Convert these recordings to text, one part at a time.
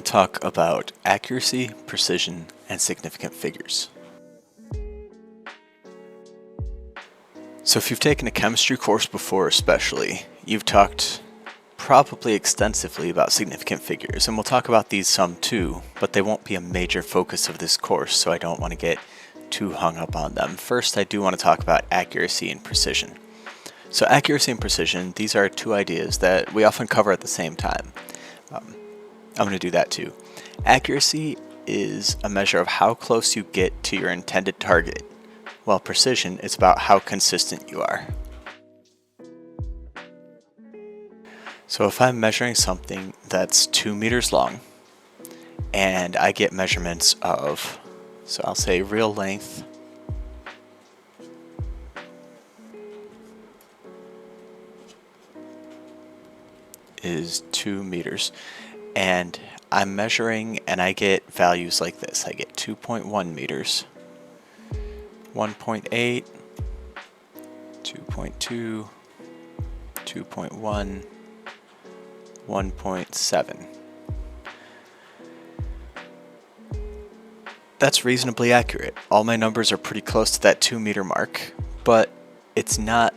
talk about accuracy, precision, and significant figures. So if you've taken a chemistry course before especially, you've talked probably extensively about significant figures, and we'll talk about these some too, but they won't be a major focus of this course, so I don't want to get too hung up on them. First, I do want to talk about accuracy and precision. So accuracy and precision, these are two ideas that we often cover at the same time. I'm going to do that too. Accuracy is a measure of how close you get to your intended target, while precision is about how consistent you are. So if I'm measuring something that's 2 meters long, and I get measurements of, so I'll say real length is 2 meters, and I'm measuring and I get values like this. I get 2.1 meters, 1.8, 2.2, 2.1, 1.7. That's reasonably accurate. All my numbers are pretty close to that 2 meter mark, but it's not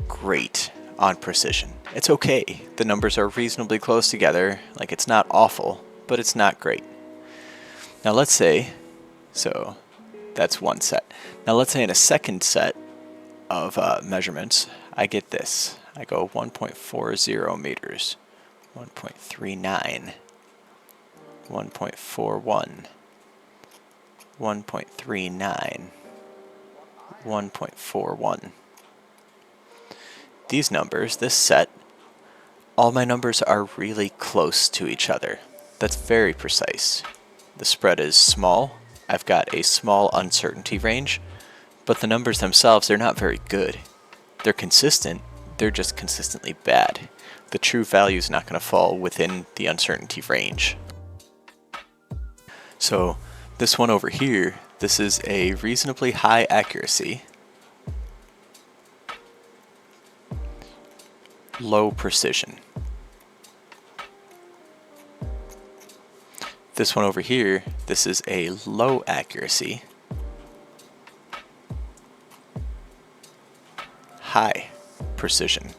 great on precision. It's okay. The numbers are reasonably close together. Like, it's not awful, but it's not great. Now let's say, so that's one set. Now let's say in a second set of measurements, I get this. I go 1.40 meters, 1.39, 1.41, 1.39, 1.41. These numbers, this set, all my numbers are really close to each other. That's very precise. The spread is small. I've got a small uncertainty range, but the numbers themselves, they're not very good. They're consistent, they're just consistently bad. The true value is not going to fall within the uncertainty range. So this one over here, this is a reasonably high accuracy, low precision. This one over here, this is a low accuracy, high precision.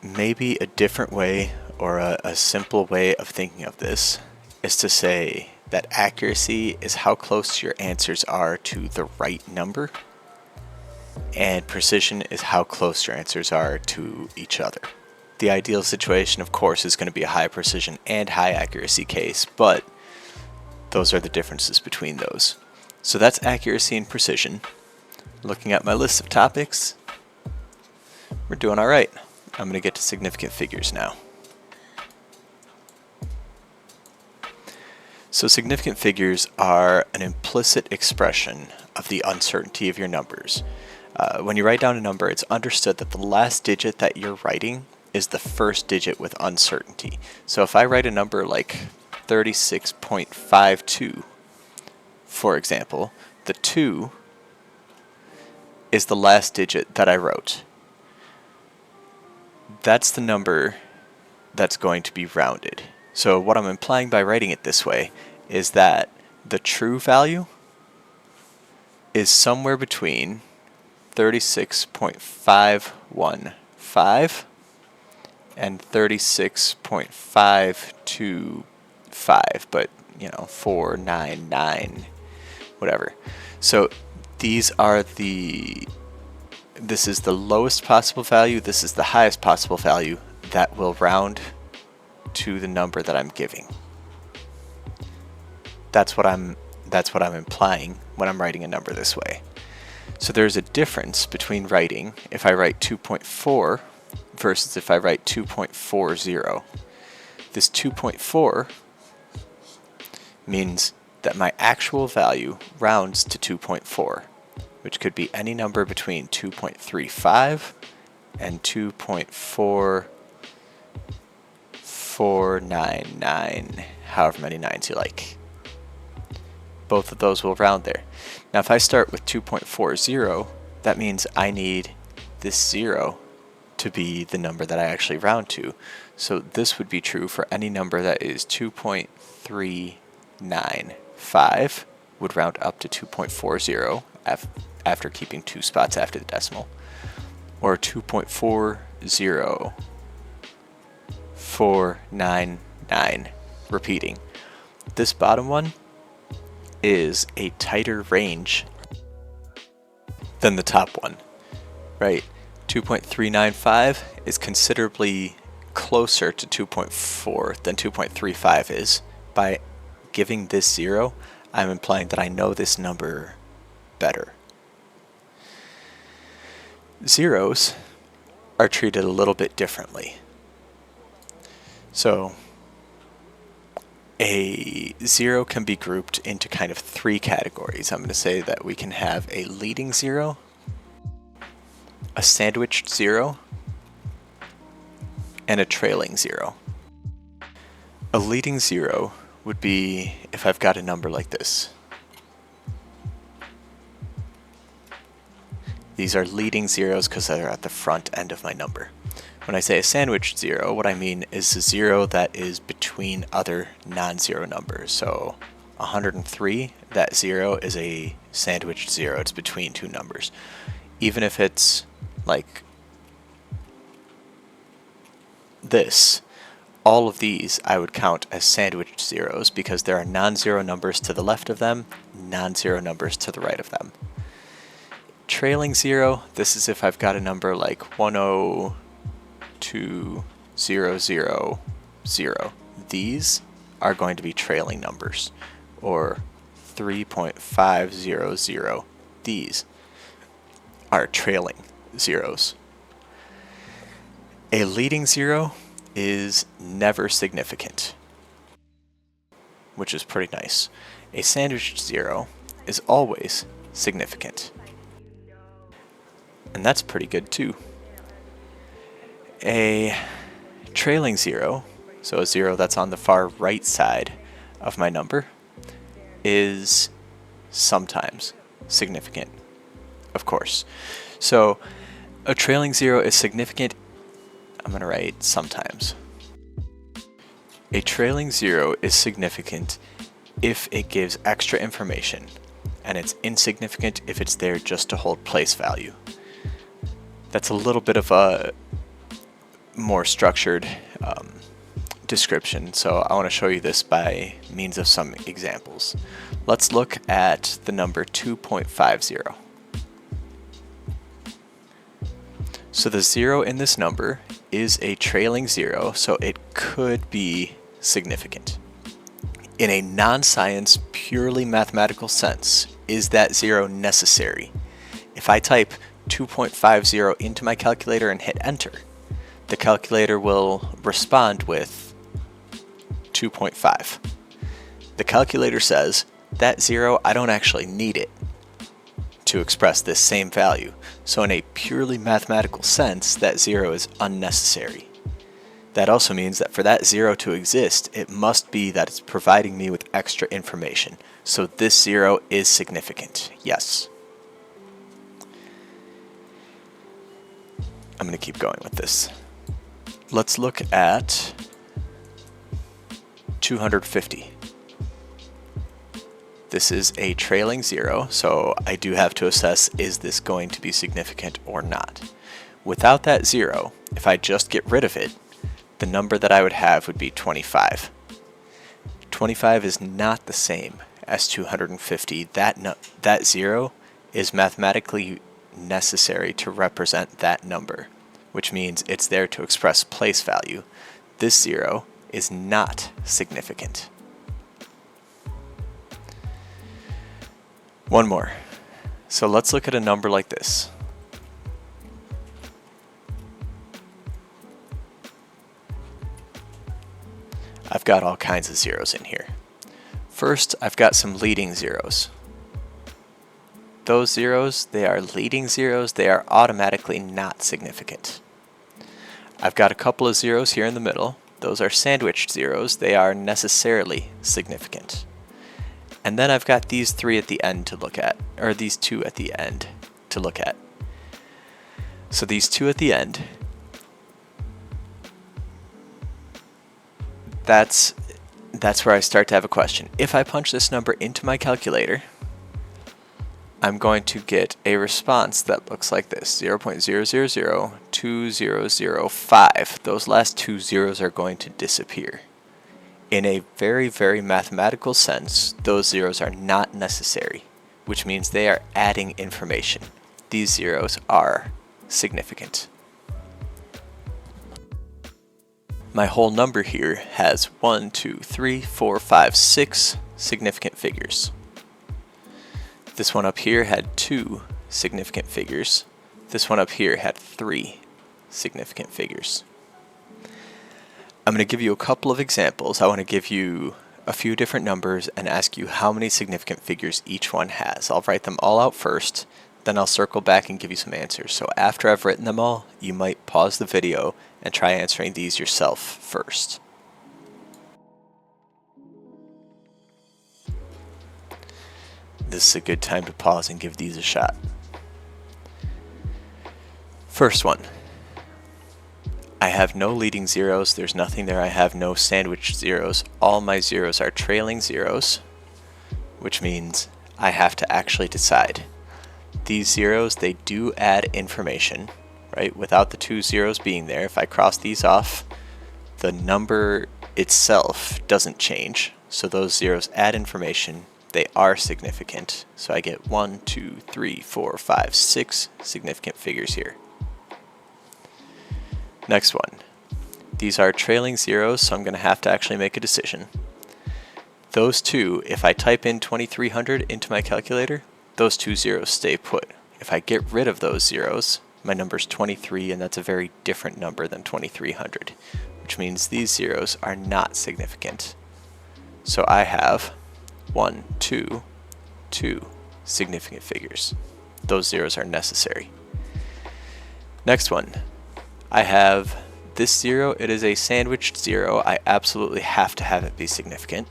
Maybe a different way, or a simple way of thinking of this, is to say that accuracy is how close your answers are to the right number, and precision is how close your answers are to each other. The ideal situation, of course, is going to be a high precision and high accuracy case, but those are the differences between those. So that's accuracy and precision. Looking at my list of topics, we're doing all right. I'm going to get to significant figures now. So significant figures are an implicit expression of the uncertainty of your numbers. When you write down a number, it's understood that the last digit that you're writing is the first digit with uncertainty. So if I write a number like 36.52, for example, the 2 is the last digit that I wrote. That's the number that's going to be rounded. So what I'm implying by writing it this way is that the true value is somewhere between 36.515 and 36.525, but 499, whatever. So these are this is the lowest possible value, this is the highest possible value that will round to the number that I'm giving. That's what I'm implying when I'm writing a number this way. So there's a difference between writing if I write 2.4 versus if I write 2.40. This 2.4 means that my actual value rounds to 2.4, which could be any number between 2.35 and 2.4499, however many nines you like. Both of those will round there. Now if I start with 2.40 that means I need this 0 to be the number that I actually round to. So this would be true for any number that is 2.395 would round up to 2.40 after keeping 2 spots after the decimal, or 2.40499 repeating. This bottom one is a tighter range than the top one, right? 2.395 is considerably closer to 2.4 than 2.35 is. By giving this 0, I'm implying that I know this number better. Zeros are treated a little bit differently. So a 0 can be grouped into kind of 3 categories. I'm going to say that we can have a leading 0, a sandwiched 0, and a trailing 0. A leading 0 would be if I've got a number like this. These are leading zeros because they're at the front end of my number. When I say a sandwiched 0, what I mean is a 0 that is between other non-zero numbers. So 103, that 0 is a sandwiched 0. It's between 2 numbers. Even if it's like this, all of these I would count as sandwiched zeros because there are non-zero numbers to the left of them, non-zero numbers to the right of them. Trailing 0, this is if I've got a number like 102,000. These are going to be trailing numbers, or 3.500. These are trailing zeros. A leading 0 is never significant, which is pretty nice. A sandwiched 0 is always significant, and that's pretty good too. A trailing 0, so a 0 that's on the far right side of my number, is sometimes significant, of course. So a trailing 0 is significant. I'm going to write sometimes. A trailing 0 is significant if it gives extra information, and it's insignificant if it's there just to hold place value. That's a little bit of a more structured description, so I want to show you this by means of some examples. Let's look at the number 2.50. So the 0 in this number is a trailing 0, so it could be significant. In a non-science, purely mathematical sense, is that 0 necessary? If I type 2.50 into my calculator and hit enter, the calculator will respond with 2.5. The calculator says, that 0, I don't actually need it to express this same value. So in a purely mathematical sense, that 0 is unnecessary. That also means that for that 0 to exist, it must be that it's providing me with extra information. So this 0 is significant, yes. I'm going to keep going with this. Let's look at 250. This is a trailing 0, so I do have to assess, is this going to be significant or not? Without that 0, if I just get rid of it, the number that I would have would be 25. 25 is not the same as 250. That 0 is mathematically necessary to represent that number, which means it's there to express place value. This 0 is not significant. One more. So let's look at a number like this. I've got all kinds of zeros in here. First, I've got some leading zeros. Those zeros, they are leading zeros. They are automatically not significant. I've got a couple of zeros here in the middle. Those are sandwiched zeros. They are necessarily significant. And then I've got these 3 at the end to look at, or these 2 at the end to look at. So these two at the end, that's where I start to have a question. If I punch this number into my calculator, I'm going to get a response that looks like this, 0.0002005. Those last two zeros are going to disappear. In a very, very mathematical sense, those zeros are not necessary, which means they are adding information. These zeros are significant. My whole number here has 1, 2, 3, 4, 5, 6 significant figures. This one up here had 2 significant figures. This one up here had 3 significant figures. I'm going to give you a couple of examples. I want to give you a few different numbers and ask you how many significant figures each one has. I'll write them all out first, then I'll circle back and give you some answers. So after I've written them all, you might pause the video and try answering these yourself first. This is a good time to pause and give these a shot. First one. I have no leading zeros. There's nothing there. I have no sandwiched zeros. All my zeros are trailing zeros, which means I have to actually decide. These zeros, they do add information, right? Without the 2 zeros being there, if I cross these off, the number itself doesn't change. So those zeros add information. They are significant. So I get 1, 2, 3, 4, 5, 6 significant figures here. Next one. These are trailing zeros, so I'm going to have to actually make a decision. Those two, if I type in 2300 into my calculator, those 2 zeros stay put. If I get rid of those zeros, my number's 23, and that's a very different number than 2300, which means these zeros are not significant. So I have 1, 2, 2 significant figures. Those zeros are necessary. Next one. I have this zero. It is a sandwiched zero. I absolutely have to have it be significant.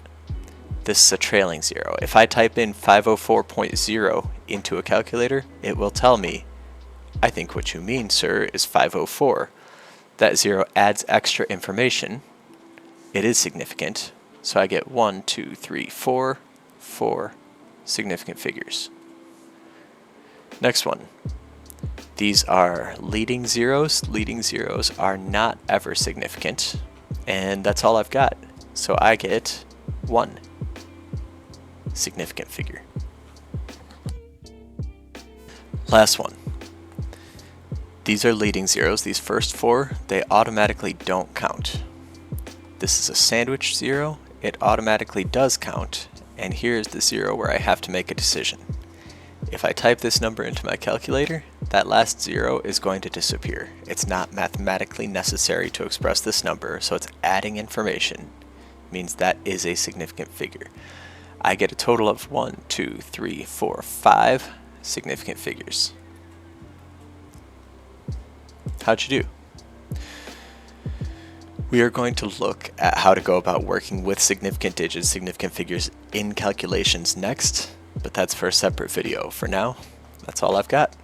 This is a trailing zero. If I type in 504.0 into a calculator, it will tell me, I think what you mean, sir, is 504. That zero adds extra information. It is significant. So I get 1, 2, 3, 4 significant figures. Next one. These are leading zeros. Leading zeros are not ever significant. And that's all I've got. So I get 1 significant figure. Last one. These are leading zeros. These first 4, they automatically don't count. This is a sandwich zero. It automatically does count. And here's the zero where I have to make a decision. If I type this number into my calculator, that last zero is going to disappear. It's not mathematically necessary to express this number, so it's adding information. It means that is a significant figure. I get a total of 1, 2, 3, 4, 5 significant figures. How'd you do? We are going to look at how to go about working with significant digits, significant figures in calculations next, but that's for a separate video. For now, that's all I've got.